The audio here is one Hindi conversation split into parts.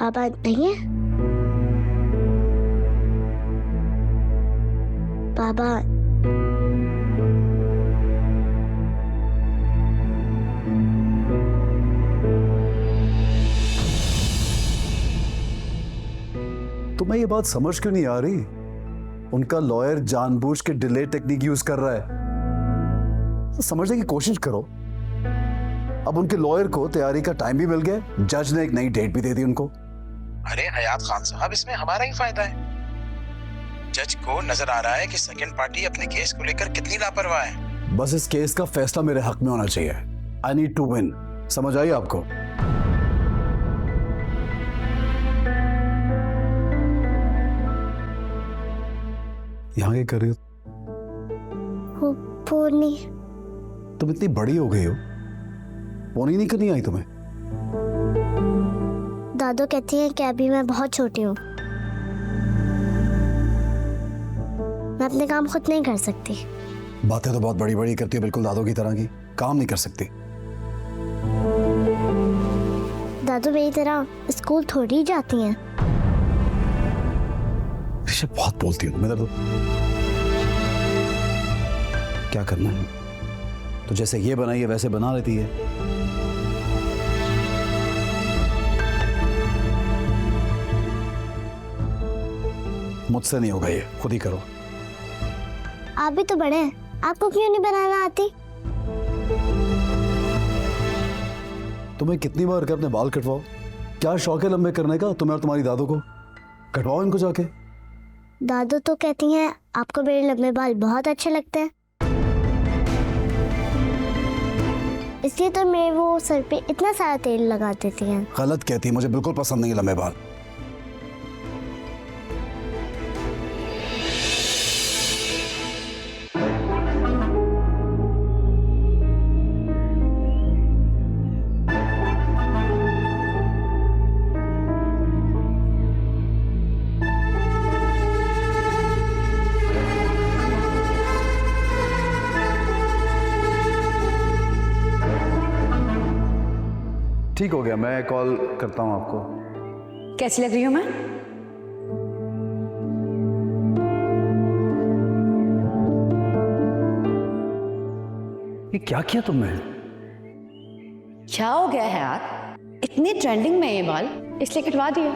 पापा नहीं है? पापा तुम्हें ये बात समझ क्यों नहीं आ रही? उनका लॉयर जानबूझ के डिले टेक्निक यूज कर रहा है। तो समझने की कोशिश करो। अब उनके लॉयर को तैयारी का टाइम भी मिल गया, जज ने एक नई डेट भी दे दी उनको। अरे हयात खान साहब, इसमें हमारा ही फायदा है। जज को नजर आ रहा है कि सेकंड पार्टी अपने केस को लेकर कितनी लापरवाह है। बस इस केस का फैसला मेरे हक में होना चाहिए। I need to win. समझ आई आपको? यहाँ क्या कर रही हो? पोनी। तुम इतनी बड़ी हो गई हो, पोनी नहीं करनी आई तुम्हें? दादू कहती हैं कि अभी मैं बहुत छोटी हूँ, मैं अपने काम खुद नहीं कर सकती। बातें तो बहुत बड़ी बड़ी करती हो, बिल्कुल दादू की तरह की। काम नहीं कर सकती। दादू मेरी तरह स्कूल थोड़ी जाती हैं। बहुत बोलती हूँ मैं तो। क्या करना है तो जैसे ये बनाई है वैसे बना लेती है। मुझसे नहीं होगा ये, खुद ही करो। आप भी तो बड़े हैं, आपको क्यों नहीं बनाना आती? तुम्हें कितनी बार कर अपने बाल कटवाओ। क्या शौक है लंबे करने का तुम्हें और तुम्हारी दादू को? कटवाओ इनको जाके। दादू तो कहती हैं आपको मेरे लंबे बाल बहुत अच्छे लगते हैं, इसलिए तो मैं वो सर पे इतना सारा तेल लगा देती हैं। गलत कहती है, मुझे बिल्कुल पसंद नहीं है लंबे बाल। ठीक हो गया, मैं कॉल करता हूँ आपको। कैसी लग रही हूँ मैं? ये क्या किया तुमने? क्या हो गया है यार? इतने ट्रेंडिंग में ये बाल, इसलिए कटवा दिया।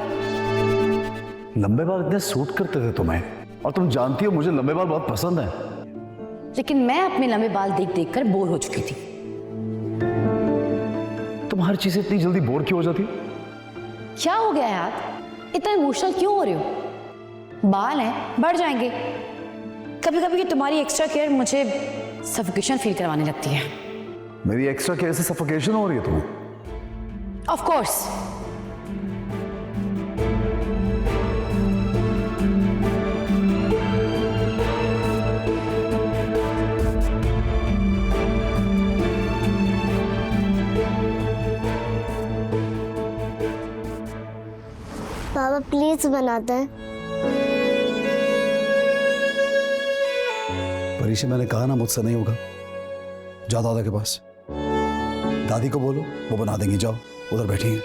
लंबे बाल इतने सूट करते थे तुम्हें, और तुम जानती हो मुझे लंबे बाल बहुत पसंद है। लेकिन मैं अपने लंबे बाल देख देख कर बोर हो चुकी थी। तुम हर चीज से इतनी जल्दी बोर क्यों हो जाती हो? क्या हो गया यार? इतना इमोशनल क्यों हो रहे हो? बाल हैं, बढ़ जाएंगे। कभी कभी तुम्हारी एक्स्ट्रा केयर मुझे सफोकेशन फील करवाने लगती है। मेरी एक्स्ट्रा केयर से सफोकेशन हो रही है तुम्हें? Of course. पापा प्लीज बनाते हैं। परीक्षा, मैंने कहा ना मुझसे नहीं होगा। जाओ दादा के पास, दादी को बोलो वो बना देंगी। जाओ, उधर बैठी हैं।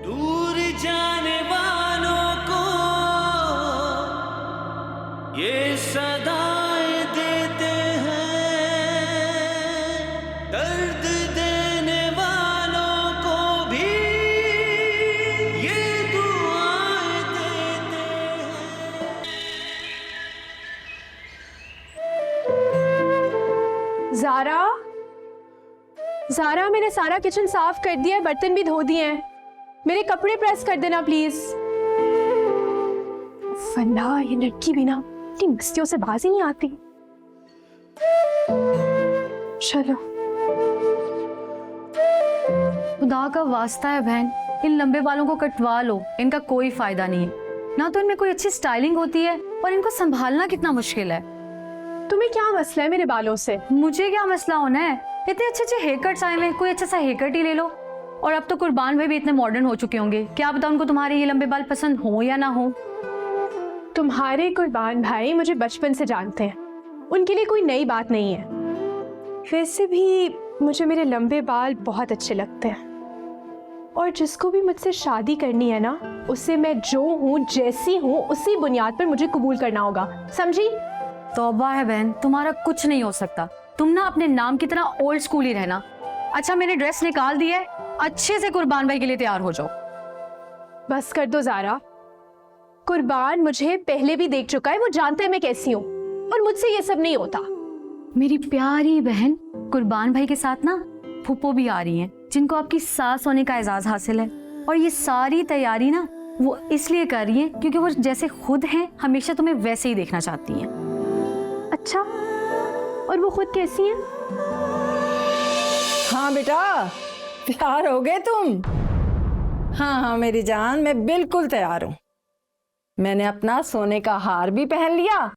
दूर जाने वालों को ये सदाएं देते हैं, दर्द देने वालों को भी ये दुआएं देते हैं। ज़ारा, ज़ारा, मैंने सारा किचन साफ कर दिया है, बर्तन भी धो दिए हैं। मेरे कपड़े प्रेस कर देना प्लीज। वरना ये लड़की भी ना इतनी मस्तियों से बाज ही नहीं आती। चलो। खुदा का वास्ता है बहन, इन लंबे बालों को कटवा लो। इनका कोई फायदा नहीं है ना, तो इनमें कोई अच्छी स्टाइलिंग होती है, और इनको संभालना कितना मुश्किल है। तुम्हें क्या मसला है मेरे बालों से? मुझे क्या मसला होना है? इतने अच्छे अच्छे हेयर कट्स आए हैं, कोई अच्छा सा हेयर कट ही ले लो। और अब तो कुर्बान भाई भी इतने मॉडर्न हो चुके होंगे, क्या पता उनको तुम्हारे ये लंबे बाल पसंद हो या ना हो। तुम्हारे कुर्बान भाई मुझे बचपन से जानते हैं, उनके लिए कोई नई बात नहीं है। वैसे भी मुझे मेरे लंबे बाल बहुत अच्छे लगते हैं। और जिसको भी मुझसे शादी करनी है ना, उससे मैं जो हूँ, जैसी हूँ, उसी बुनियाद पर मुझे कबूल करना होगा, समझी? तौबा है बहन, तुम्हारा कुछ नहीं हो सकता। तुम ना अपने नाम की तरह ओल्ड स्कूल ही रहना। अच्छा, मैंने ड्रेस निकाल दी है, अच्छे से कुर्बान भाई के लिए तैयार हो जाओ। बस कर दो ज़ारा। कुर्बान मुझे पहले भी देख चुका है, वो जानता है मैं कैसी हूँ, और मुझसे ये सब नहीं होता। मेरी प्यारी बहन, कुर्बान भाई के साथ ना फूफो भी आ रही हैं, जिनको आपकी सास होने का एजाज हासिल है। और ये सारी तैयारी ना वो इसलिए कर रही है क्योंकि वो जैसे खुद हैं हमेशा तुम्हें वैसे ही देखना चाहती हैं। अच्छा, और वो खुद कैसी हैं? हाँ बेटा, तैयार हो गए तुम? हाँ हाँ मेरी जान, मैं बिल्कुल तैयार हूँ। मैंने अपना सोने का हार भी पहन लिया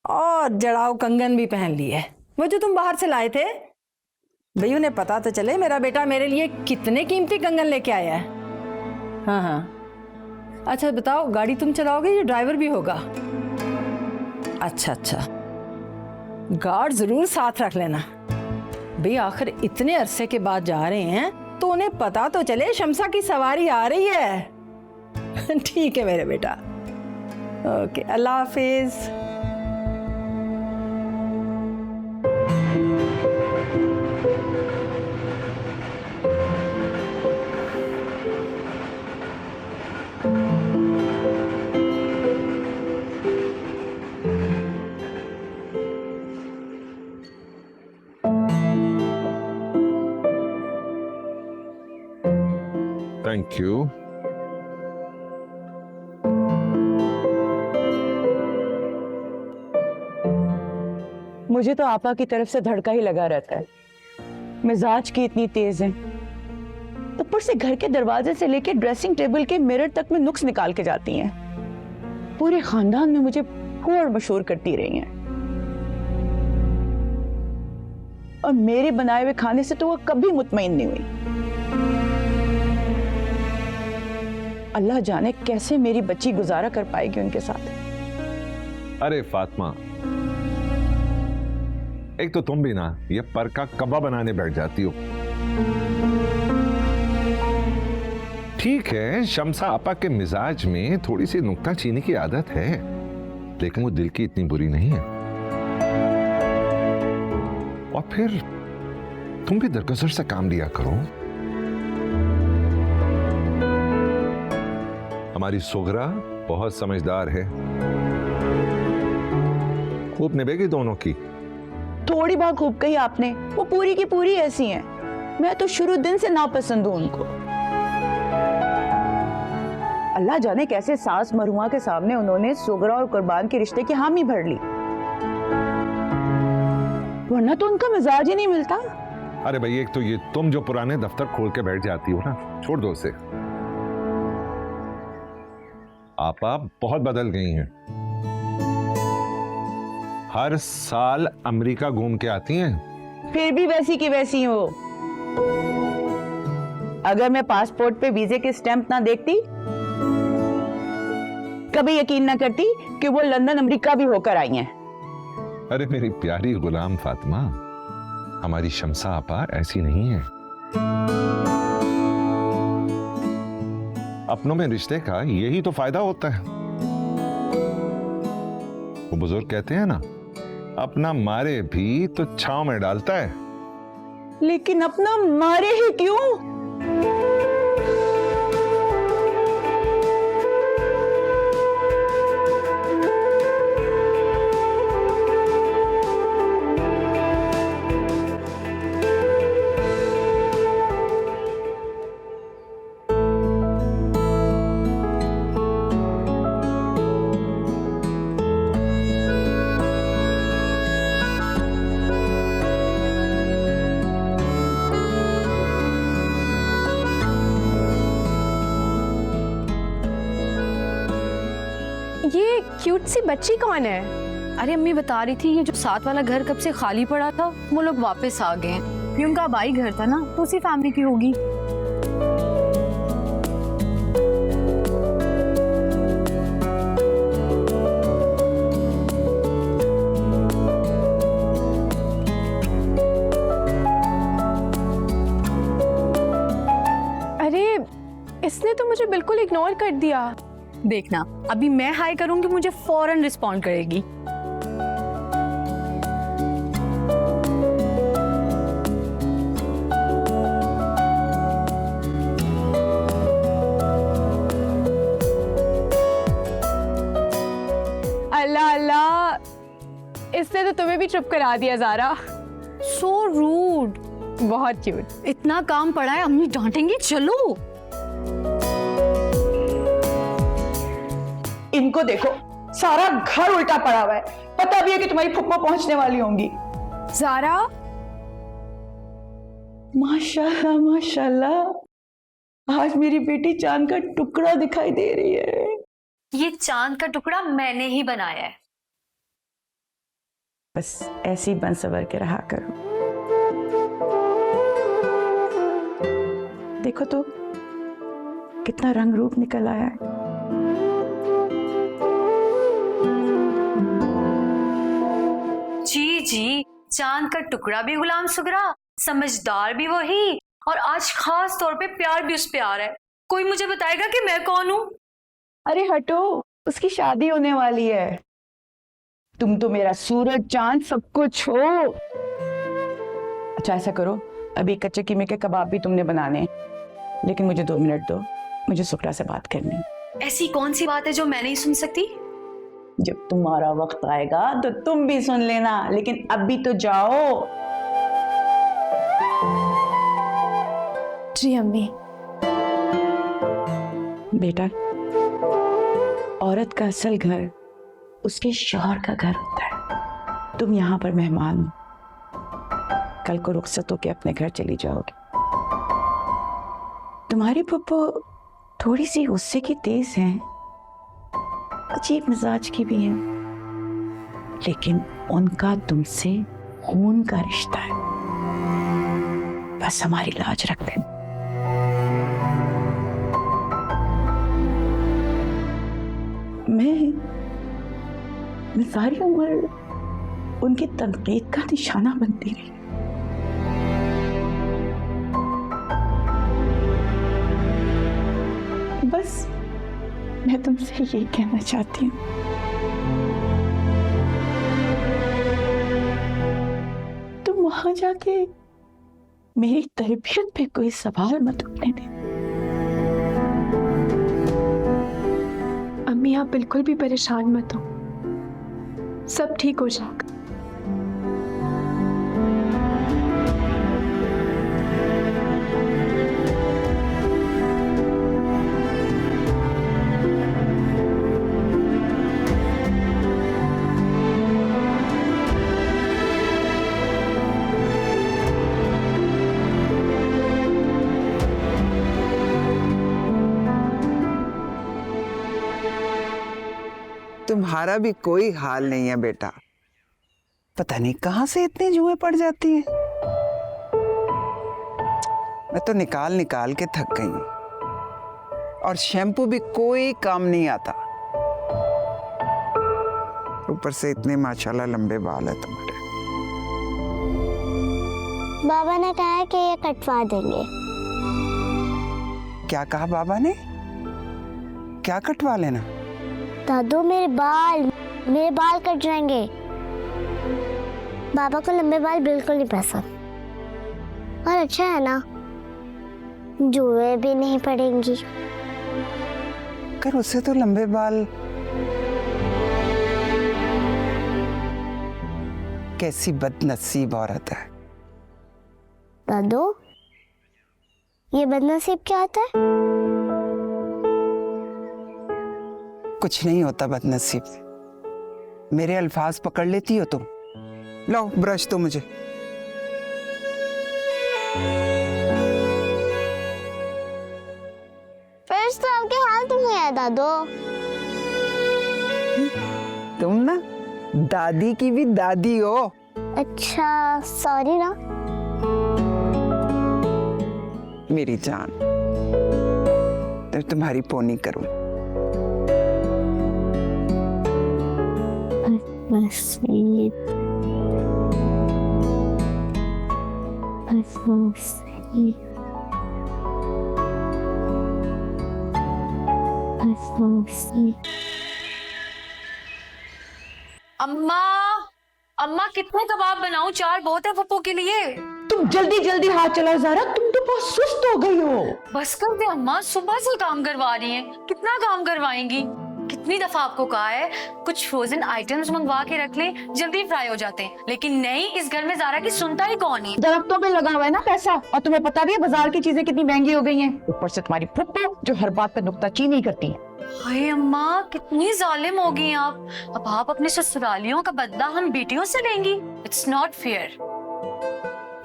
और जड़ाऊ कंगन भी पहन ली है, वो जो तुम बाहर से लाए थे। भाई उन्हें पता तो चले मेरा बेटा मेरे लिए कितने कीमती कंगन लेके आया है। हाँ हाँ, अच्छा बताओ, गाड़ी तुम चलाओगे या ड्राइवर भी होगा? अच्छा अच्छा, गार्ड जरूर साथ रख लेना भाई, आखिर इतने अरसे के बाद जा रहे हैं तो उन्हें पता तो चले शमसा की सवारी आ रही है। ठीक है मेरे बेटा, okay, Allah Hafiz. Thank you. मुझे तो आपा की तरफ से धड़का ही लगा रहता है। मिजाज की इतनी तेज है, ऊपर से घर के दरवाजे से लेके ड्रेसिंग टेबल के मिरर तक में नुक्स निकाल के जाती हैं। पूरे खानदान में मुझे खूब मशहूर करती रही हैं, और मेरे बनाए हुए खाने से तो वो कभी मुतमईन नहीं हुई। अल्लाह जाने कैसे मेरी बच्ची गुजारा कर पाएगी उनके साथ। अरे फातिमा, एक तो तुम भी ना ये पर का कब्बा बनाने बैठ जाती हो। ठीक है, शमसा आपा के मिजाज में थोड़ी सी नुक्ताचीनी की आदत है, लेकिन वो दिल की इतनी बुरी नहीं है। और फिर तुम भी दरगुजर से काम लिया करो। हमारी सुगरा बहुत समझदार है, खूब निभेगी दोनों की। थोड़ी बात खूब कही आपने, वो पूरी की पूरी ऐसी हैं। मैं तो शुरू दिन से नापसंद हूं उनको। अल्लाह जाने कैसे सास मरुआ के सामने उन्होंने सुगरा और कुर्बान के रिश्ते की हामी भर ली, वरना तो उनका मिजाज ही नहीं मिलता। अरे भाई, एक तो ये तुम जो पुराने दफ्तर खोल के बैठ जाती हो ना, छोड़ दो उसे। आपा बहुत बदल गई हैं, हर साल अमेरिका घूम के आती हैं। फिर भी वैसी की वैसी हो। अगर मैं पासपोर्ट पे वीजे के स्टैंप ना देखती, कभी यकीन ना करती कि वो लंदन अमेरिका भी होकर आई हैं। अरे मेरी प्यारी गुलाम फातिमा, हमारी शमसा आपा ऐसी नहीं है। अपनों में रिश्ते का यही तो फायदा होता है। वो बुजुर्ग कहते हैं ना, अपना मारे भी तो छांव में डालता है। लेकिन अपना मारे ही क्यों? ये क्यूट सी बच्ची कौन है? अरे अम्मी बता रही थी, ये जो साथ वाला घर कब से खाली पड़ा था, वो लोग वापस आ गए हैं। ये उनका बाई घर था ना, तो उसी फैमिली की होगी। अरे बिल्कुल इग्नोर कर दिया। देखना, अभी मैं हाई करूंगी, मुझे फौरन रिस्पॉन्ड करेगी। अल्लाह अल्लाह, इसने तो तुम्हें भी चुप करा दिया ज़ारा। So rude. बहुत क्यूट। इतना काम पड़ा है, अम्मी डांटेंगी। चलो। इनको देखो, सारा घर उल्टा पड़ा हुआ है। पता भी है कि तुम्हारी फुप्पो पहुंचने वाली होंगी। ज़ारा, माशाल्लाह माशाल्लाह, आज मेरी बेटी चांद का टुकड़ा दिखाई दे रही है। ये चांद का टुकड़ा मैंने ही बनाया है। बस ऐसे ही बन सवर के रहा करो। देखो तो कितना रंग रूप निकल आया है। जी जी, चांद का टुकड़ा भी गुलाम सुगरा, समझदार भी वही, और आज खास तौर पे प्यार भी उस पे आ रहा है। कोई मुझे बताएगा कि मैं कौन हूँ? अरे हटो, उसकी शादी होने वाली है। तुम तो मेरा सूरज चांद सब कुछ हो। अच्छा ऐसा करो, अभी कच्चे कीमे के कबाब भी तुमने बनाने हैं, लेकिन मुझे 2 मिनट दो, मुझे सुकरा से बात करनी। ऐसी कौन सी बात है जो मैं नहीं सुन सकती? जब तुम्हारा वक्त आएगा तो तुम भी सुन लेना, लेकिन अभी तो जाओ। जी अम्मी। बेटा, औरत का असल घर उसके शौहर का घर होता है। तुम यहाँ पर मेहमान हो, कल को रुखसत होके अपने घर चली जाओगे। तुम्हारी फुप्पो थोड़ी सी गुस्से की तेज है, अजीब मिजाज की भी है, लेकिन उनका तुमसे खून का रिश्ता है। बस हमारी लाज रख लेना। मैं सारी उम्र उनकी तनकीद का निशाना बनती रही। बस मैं तुमसे यही कहना चाहती हूँ, तुम वहां जाके मेरी तरबियत पे कोई सवाल मत उठने देना। अम्मी आप बिल्कुल भी परेशान मत हो, सब ठीक हो जाएगा। तुम्हारा भी कोई हाल नहीं है बेटा, पता नहीं कहां से इतनी जुएं पड़ जाती हैं। मैं तो निकाल निकाल के थक गई हूं, और शैम्पू भी कोई काम नहीं आता। ऊपर से इतने माशाल्लाह लंबे बाल है तुम्हारे। बाबा ने कहा है कि ये कटवा देंगे। क्या कहा बाबा ने? क्या कटवा लेना? दादू मेरे बाल कट जाएंगे। बाबा को लंबे बाल बिल्कुल नहीं पसंद, और अच्छा है ना, जुएं भी नहीं पड़ेंगी। कर उसे तो लंबे बाल। कैसी बदनसीब औरत है। दादू ये बदनसीब क्या होता है? कुछ नहीं होता बदनसीब। मेरे अल्फाज पकड़ लेती हो तुम। लो ब्रश दो मुझे। फिर तो आपके हाल तुम है दादू। तुम ना दादी की भी दादी हो। अच्छा सॉरी ना। मेरी जान, तो तुम्हारी पोनी करूं। अम्मा, अम्मा कितने कबाब बनाऊं? 4 बहुत है पप्पू के लिए। तुम जल्दी जल्दी हाथ चलाओ ज़ारा, तुम तो बहुत सुस्त हो गई हो। बस कर दे अम्मा, सुबह से काम करवा रही हैं। कितना काम करवाएंगी? कितनी दफा आपको कहा है कुछ फ्रोजन आइटम्स मंगवा के रख लें, जल्दी फ्राई हो जाते हैं। लेकिन नहीं, इस घर में ज़ारा की सुनता ही कौन है। दरख्तों पे लगा हुआ है ना पैसा, और तुम्हें पता भी है बाजार की चीजें कितनी महंगी हो गई हैं। ऊपर से तुम्हारी फुप्पो जो हर बात पे नुक्ताचीनी करती है। हाय अम्मा, कितनी जालिम हो गई आप। अब आप अपने ससुरालियों का बदला हम बेटियों से लेंगी। It's not fair.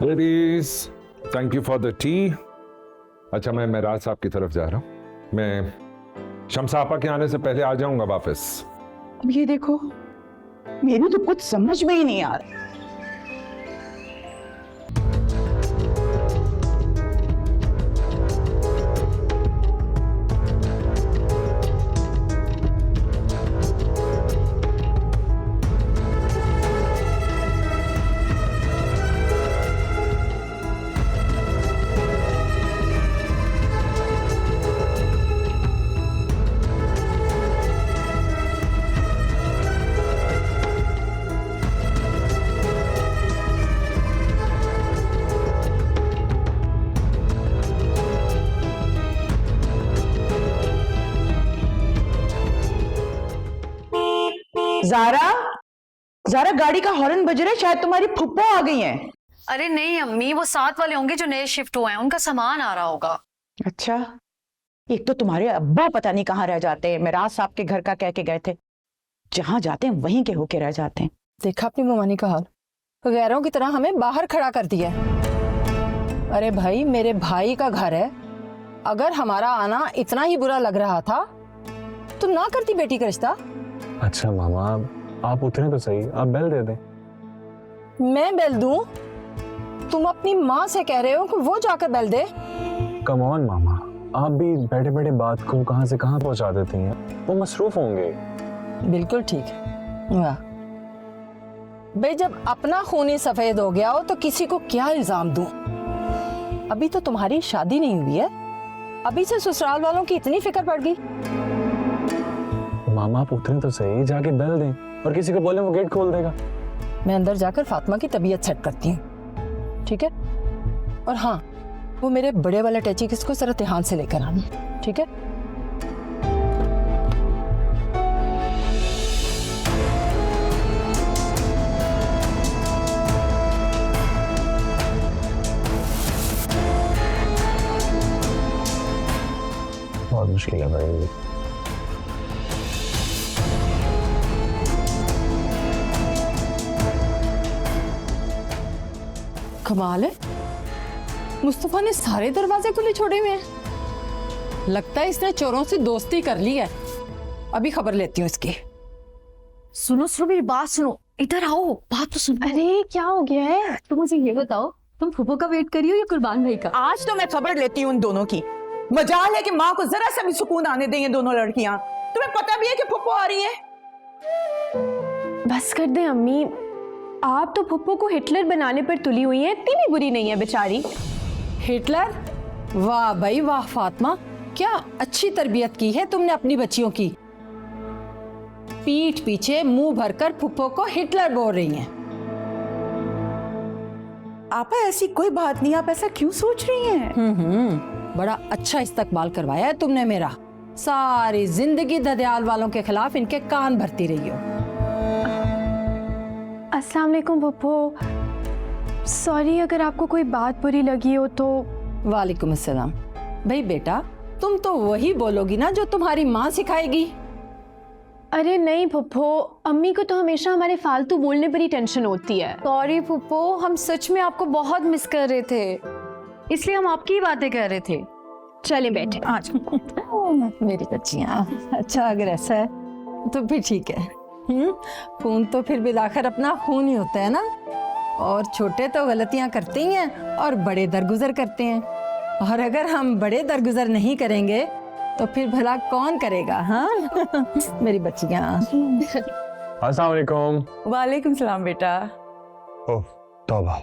Ladies, thank you for the T. अच्छा, मैं मेराज साहब की तरफ जा रहा हूँ। मैं शम्सा आपा के आने से पहले आ जाऊंगा वापस। अब ये देखो, मेरी तो कुछ समझ में ही नहीं आ रहा। ज़ारा, ज़ारा गाड़ी का हॉर्न बज रहा है, शायद तुम्हारी फुप्पो आ गई हैं। अरे नहीं अम्मी, वो साथ वाले होंगे जो नए शिफ्ट हुए हैं, उनका सामान आ रहा होगा। अच्छा, एक तो तुम्हारे अब्बा पता नहीं कहाँ रह जाते हैं। मेराज साहब के घर का कह के गए थे, जहां जाते हैं वहीं के होके रह जाते हैं। देखा अपनी ममानी का हाल, गैरों की तरह हमें बाहर खड़ा कर दिया। अरे भाई, मेरे भाई का घर है, अगर हमारा आना इतना ही बुरा लग रहा था तो ना करती बेटी का रिश्ता। अच्छा मामा, आप उतरे तो सही, आप बेल दे दें। मैं बेल दूं? तुम अपनी माँ से कह रहे हो कि वो जाकर बेल दे? कम ऑन मामा, आप भी बैठे बैठे बात को कहां से कहां पहुंचा देती हैं। वो मसरूफ होंगे। बिल्कुल ठीक है। वाह भाई, जब अपना खून ही सफेद हो गया हो तो किसी को क्या इल्जाम दूं? अभी तो तुम्हारी शादी नहीं हुई है, अभी से ससुराल वालों की इतनी फिक्र पड़ गई। मामा आप उतरे तो सही, जाके बेल दें और किसी को बोले वो गेट खोल देगा। मैं अंदर जाकर फातिमा की तबीयत सेट करती हूँ, ठीक है? और हाँ, वो मेरे बड़े वाला टैची किसको जरा ध्यान से लेकर आना, ठीक है? बहुत मुश्किल है भाई। कमाल है, मुस्तफा ने सारे दरवाजे खुले छोड़े हुए हैं। लगता है इसने चोरों से दोस्ती कर ली है। अभी खबर लेती हूँ इसकी। सुनो सुनो, मेरी बात सुनो, इधर आओ, बात तो सुनो। अरे क्या हो गया है? तुम मुझे ये बताओ, तुम फूफो का वेट करी हो या कुर्बान भाई का? आज तो मैं खबर लेती हूँ उन दोनों की। मजाल है कि माँ को जरा सा भी सुकून आने दें ये दोनों लड़कियां। तुम्हें पता भी है कि फुप्पो आ रही है। बस कर दे अम्मी, आप तो फुप्पो को हिटलर बनाने पर तुली हुई हैं, इतनी भी बुरी नहीं है बेचारी। हिटलर? वाह भाई वाह फातिमा, क्या अच्छी तरबियत की है तुमने अपनी बच्चियों की। पीठ पीछे मुंह भरकर फुप्पो को हिटलर बोल रही हैं। आपा ऐसी कोई बात नहीं, आप ऐसा क्यों सोच रही हैं? बड़ा अच्छा इस्तकबाल करवाया है तुमने मेरा। सारी जिंदगी ददयाल वालों के खिलाफ इनके कान भरती रही हो। अस्सलाम वालेकुम फुप्पो, सॉरी अगर आपको कोई बात बुरी लगी हो तो। वालेकुम अस्सलाम। भाई बेटा, तुम तो वही बोलोगी ना जो तुम्हारी माँ सिखाएगी। अरे नहीं फुप्पो, अम्मी को तो हमेशा हमारे फालतू बोलने पर ही टेंशन होती है। सॉरी फूफो, हम सच में आपको बहुत मिस कर रहे थे, इसलिए हम आपकी ही बातें कर रहे थे। चलें बैठे आज। मेरी बच्चियाँ, अच्छा अगर ऐसा है तो फिर ठीक है। खून तो फिर बिलाकर अपना खून ही होता है ना। और छोटे तो गलतियां करते ही हैं और बड़े दरगुजर करते हैं। और अगर हम बड़े दरगुजर नहीं करेंगे तो फिर भला कौन करेगा? हाँ मेरी बच्चियाँ। अस्सलाम वालेकुम। वालेकुम सलाम बेटा। ओह तौबा,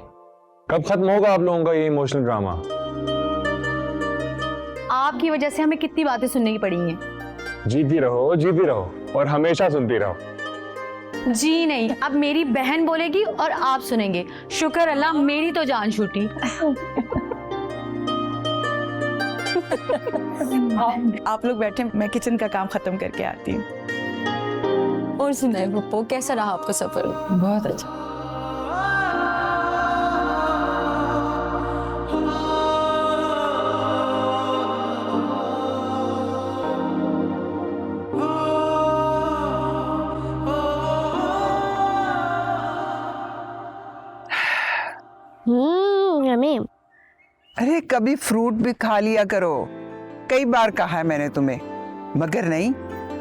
कब खत्म होगा आप लोगों का ये इमोशनल ड्रामा? आपकी वजह से हमें कितनी बातें सुननी पड़ी हैं। जीती रहो और हमेशा सुनती रहो। जी नहीं, अब मेरी बहन बोलेगी और आप सुनेंगे। शुक्र अल्लाह मेरी तो जान छूटी। आप लोग बैठे, मैं किचन का काम खत्म करके आती हूँ। और सुनाए पप्पो, कैसा रहा आपका सफर? बहुत अच्छा। यम्मी। अरे कभी फ्रूट भी खा लिया करो, कई बार कहा है मैंने तुम्हें, मगर नहीं,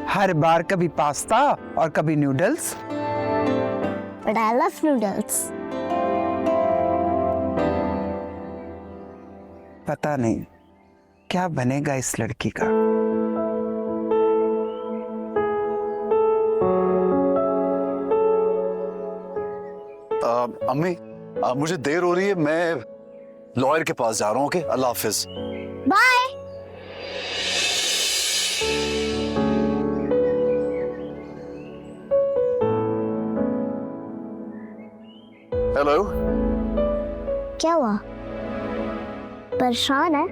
हर बार कभी पास्ता और कभी noodles. But I love noodles. पता नहीं क्या बनेगा इस लड़की का। अम्मी, मुझे देर हो रही है, मैं लॉयर के पास जा रहा हूँ। ओके, अल्लाह हाफिज। Bye. हेलो। क्या हुआ? परेशान है?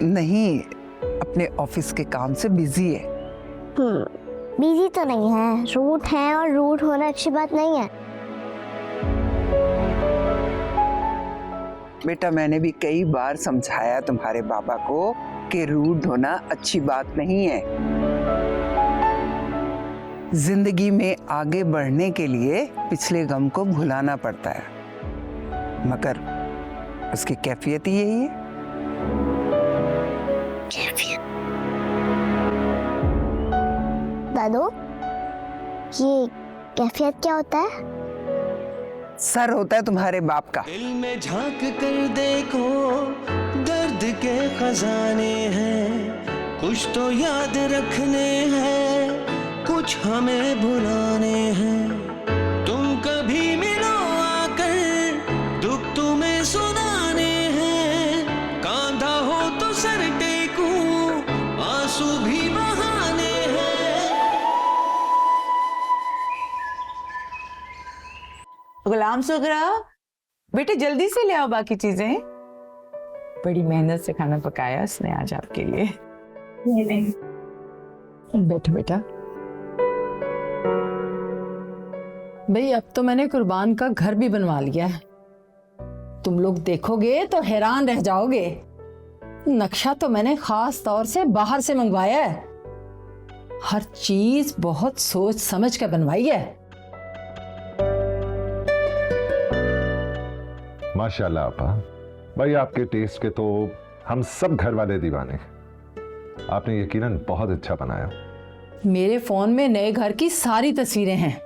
नहीं, अपने ऑफिस के काम से बिजी है। बिजी तो नहीं है, रूट है और रूट होना अच्छी बात नहीं है। बेटा, मैंने भी कई बार समझाया तुम्हारे बाबा को कि रूड होना अच्छी बात नहीं है। जिंदगी में आगे बढ़ने के लिए पिछले गम को भुलाना पड़ता है, मगर उसकी कैफियत ही यही है। कैफियत? दादू, ये कैफियत क्या होता है? सर होता है तुम्हारे बाप का। दिल में झांक कर देखो, दर्द के खजाने हैं, कुछ तो याद रखने हैं, कुछ हमें भुलाने हैं। तुम कभी मिलो आकर, दुख तुम्हें सुनाने हैं, कांधा हो तो सर टेकूं, आंसू भी बहाने हैं। गुलाम सुगरा, बेटे जल्दी से ले आओ बाकी चीजें। बड़ी मेहनत से खाना पकाया उसने आज आपके लिए। बैठो बेटा। भाई अब तो मैंने कुर्बान का घर भी बनवा लिया है, तुम लोग देखोगे तो हैरान रह जाओगे। नक्शा तो मैंने खास तौर से बाहर से मंगवाया है, हर चीज बहुत सोच समझ कर बनवाई है। माशाल्लाह आपा, भाई आपके टेस्ट के तो हम सब घर वाले दीवाने। आपने यकीनन बहुत अच्छा बनाया। मेरे फोन में नए घर की सारी तस्वीरें हैं,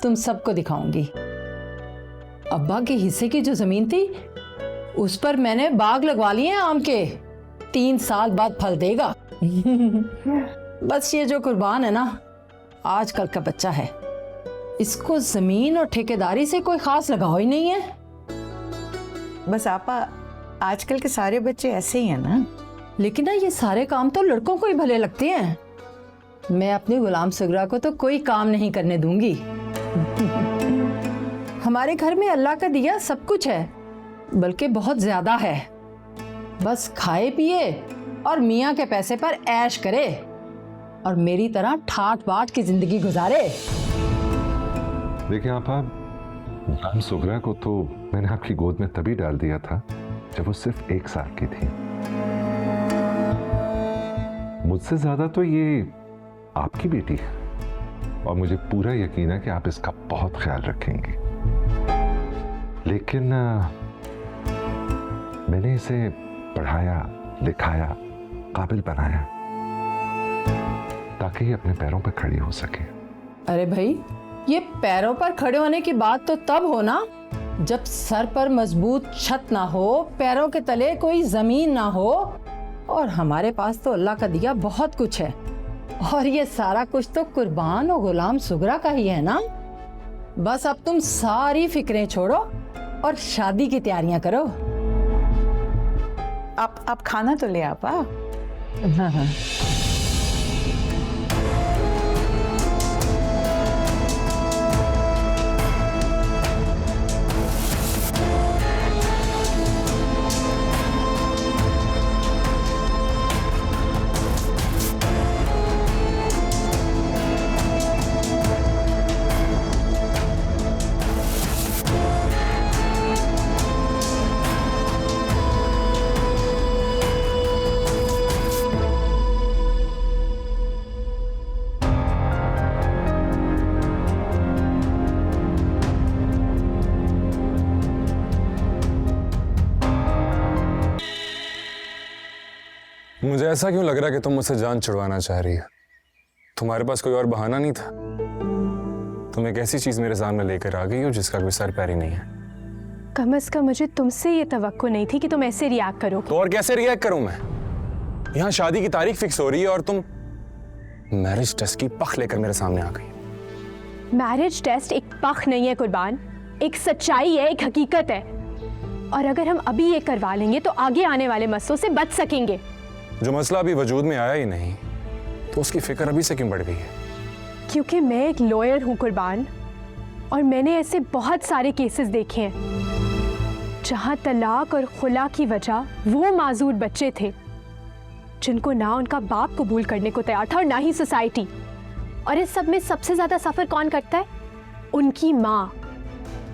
तुम सबको दिखाऊंगी। अब्बा के हिस्से की जो जमीन थी उस पर मैंने बाग लगवा लिए हैं आम के, 3 साल बाद फल देगा। बस ये जो कुर्बान है ना, आजकल का बच्चा है, इसको जमीन और ठेकेदारी से कोई खास लगाव ही नहीं है। बस आपा, आजकल के सारे बच्चे ऐसे ही हैं ना। लेकिन ना ये सारे काम तो लड़कों को ही भले लगते हैं। मैं अपनी गुलाम सुगरा को तो कोई काम नहीं करने दूंगी। हमारे घर में अल्लाह का दिया सब कुछ है, बल्कि बहुत ज्यादा है। बस खाए पिए और मियाँ के पैसे पर ऐश करे और मेरी तरह ठाट बाट की जिंदगी गुजारे। देखिए आपा, गुलाम सुगरा को तो मैंने आपकी गोद में तभी डाल दिया था जब वो सिर्फ 1 साल की थी। मुझसे ज्यादा तो ये आपकी बेटी है और मुझे पूरा यकीन है कि आप इसका बहुत ख्याल रखेंगी। लेकिन मैंने इसे पढ़ाया, लिखाया, काबिल बनाया ताकि ये अपने पैरों पर खड़ी हो सके। अरे भाई, ये पैरों पर खड़े होने की बात तो तब हो ना जब सर पर मजबूत छत ना हो, पैरों के तले कोई जमीन ना हो। और हमारे पास तो अल्लाह का दिया बहुत कुछ है, और ये सारा कुछ तो कुर्बान और गुलाम सुगरा का ही है ना। बस अब तुम सारी फिक्रें छोड़ो और शादी की तैयारियां करो। आप खाना तो ले आपा। हाँ हाँ। ऐसा क्यों लग रहा है कि तुम मुझसे जान छुड़वाना चाह रही है? तुम्हारे पास कोई और बहाना नहीं था? तुम एक ऐसी चीज मेरे सामने लेकर आ गई हो जिसका कोई सर पैर ही नहीं है। कम से कम मुझे तुमसे ये तवक्को नहीं थी कि तुम ऐसे रिएक्ट करो। तो और कैसे रिएक्ट करूं मैं? यहाँ शादी की तारीख फिक्स हो रही है और तुम मैरिज टेस्ट की पख लेकर मेरे सामने आ गई। मैरिज टेस्ट एक पख नहीं है कुर्बान, एक सच्चाई है, एक हकीकत है। और अगर हम अभी ये करवा लेंगे तो आगे आने वाले मसलों से बच सकेंगे। जो मसला अभी वजूद में आया ही नहीं, तो उसकी फिक्र अभी से क्यों बढ़ गई है? क्योंकि मैं एक लॉयर हूं कुर्बान, और मैंने ऐसे बहुत सारे केसेस देखे हैं जहां तलाक और खुला की वजह वो माजूर बच्चे थे जिनको ना उनका बाप कबूल करने को तैयार था और ना ही सोसाइटी। और इस सब में सबसे ज्यादा सफर कौन करता है? उनकी माँ।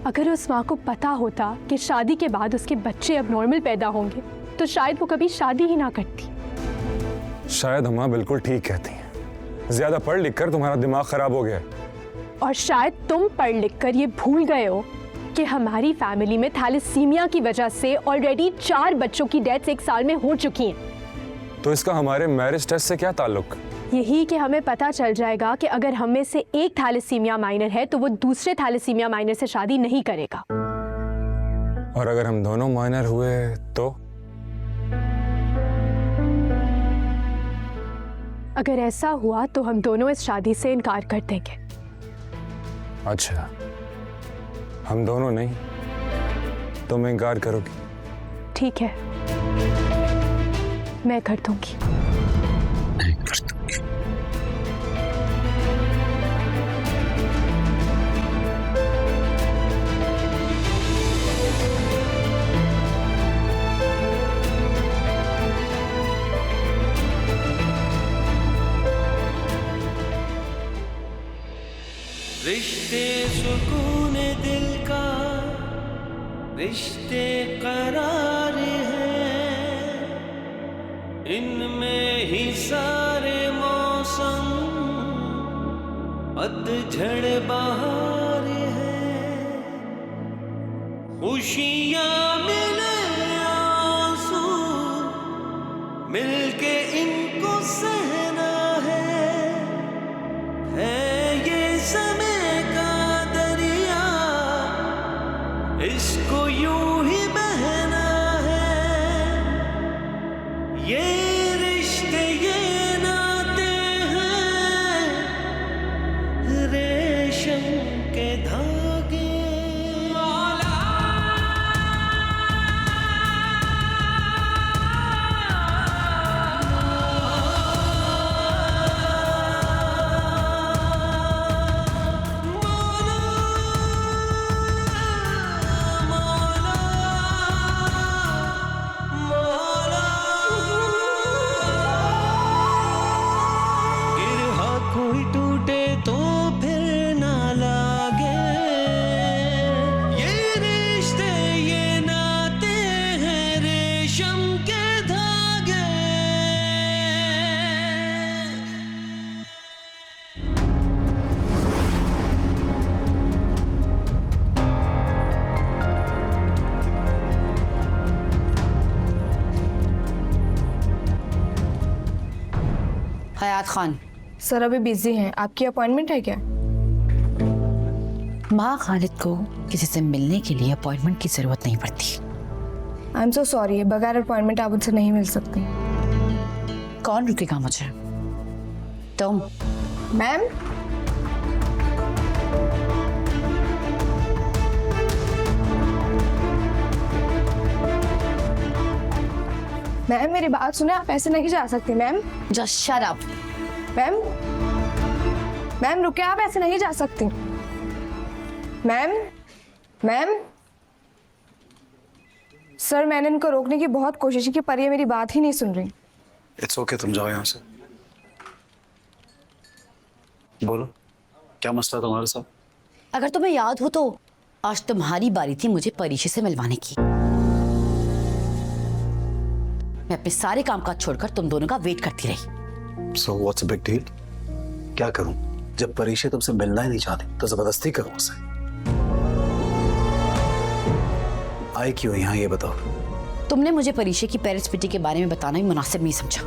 अगर उस माँ को पता होता कि शादी के बाद उसके बच्चे अब नॉर्मल पैदा होंगे तो शायद वो कभी शादी ही ना करती। शायद अम्मा बिल्कुल ठीक कहती हैं। ज्यादा पढ़ लिख कर तुम्हारा दिमाग खराब हो गया है। और शायद तुम पढ़ लिख कर ये भूल गए हो कि हमारी फैमिली में थैलेसीमिया की वजह से ऑलरेडी 4 बच्चों की डेथ्स 1 साल में हो चुकी हैं। तो इसका हमारे मैरिज टेस्ट से क्या ताल्लुक? यही कि हमें पता चल जाएगा कि अगर हम में से एक थैलेसीमिया माइनर है तो वो दूसरे थैलेसीमिया माइनर से शादी नहीं करेगा। और अगर हम दोनों माइनर हुए तो? अगर ऐसा हुआ तो हम दोनों इस शादी से इनकार कर देंगे। अच्छा, हम दोनों नहीं, तुम इनकार करोगी? ठीक है, मैं कर दूंगी। रिश्ते सुकून दिल का, रिश्ते करार हैं, इनमें ही सारे मौसम पतझड़ बहार है। खुशियाँ मिले आंसू मिलके इनको सहना है ये समय का दरिया, इसको यूं ही बहना है। ये रिश्ते ये नाते हैं रेशम के धागे। कोई टूटे तो फिर ना लागे, ये रिश्ते ये नाते हैं रेशम के धागे। हयात खान। सर अभी बिजी हैं, आपकी अपॉइंटमेंट है क्या? माँ खालिद को किसी से मिलने के लिए अपॉइंटमेंट की जरूरत नहीं पड़ती। आई एम सो सॉरी, बगैर अपॉइंटमेंट आप उनसे नहीं मिल सकती। कौन रुकेगा मुझे? तुम। मैम मैम मेरी बात सुने, आप ऐसे नहीं जा सकते ma'am. Just shut up. Ma'am ma'am रुकिए, आप ऐसे नहीं जा सकती। मैम मैम सर मैंने इनको रोकने की बहुत कोशिश की पर ये मेरी बात ही नहीं सुन रही। इट्स ओके, तुम जाओ यहाँ से। बोलो, क्या मसला तुम्हारे साथ? अगर तुम्हें याद हो तो आज तुम्हारी बारी थी मुझे परीक्षा से मिलवाने की। मैं अपने सारे काम काज छोड़कर तुम दोनों का वेट करती रही। So what's a big deal? क्या करूं? जब परीक्षा तुमसे मिलना ही नहीं चाहती तो जबरदस्ती करूं उसे। आई क्यों यहाँ, ये बताओ। तुमने मुझे परीक्षा की पेरेंट्स मीटिंग के बारे में बताना भी मुनासिब नहीं समझा।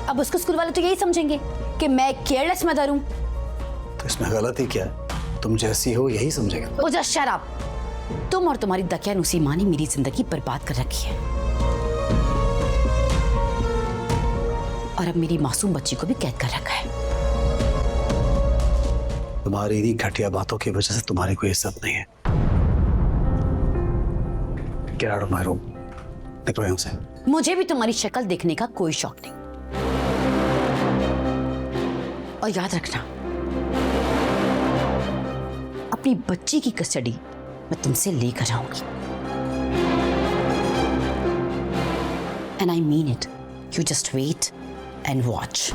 अब उसको स्कूल वाले तो यही समझेंगे कि मैं केयरलेस मदर हूँ। तो इसमें गलती क्या है? तुम जैसी हो यही समझेगा। ओ जस्ट शट अप। तुम और तुम्हारी दकियानुसी माँ ने मेरी जिंदगी बर्बाद कर रखी है और अब मेरी मासूम बच्ची को भी कैद कर रखा है। तुम्हारी इन्हीं घटिया बातों की वजह से तुम्हारी कोई इज्जत नहीं है। Get out of my room. निकलो यहाँ से। मुझे भी तुम्हारी शक्ल देखने का कोई शौक नहीं। और याद रखना, अपनी बच्ची की कस्टडी मैं तुमसे लेकर आऊंगी। And I mean it. You just wait and watch.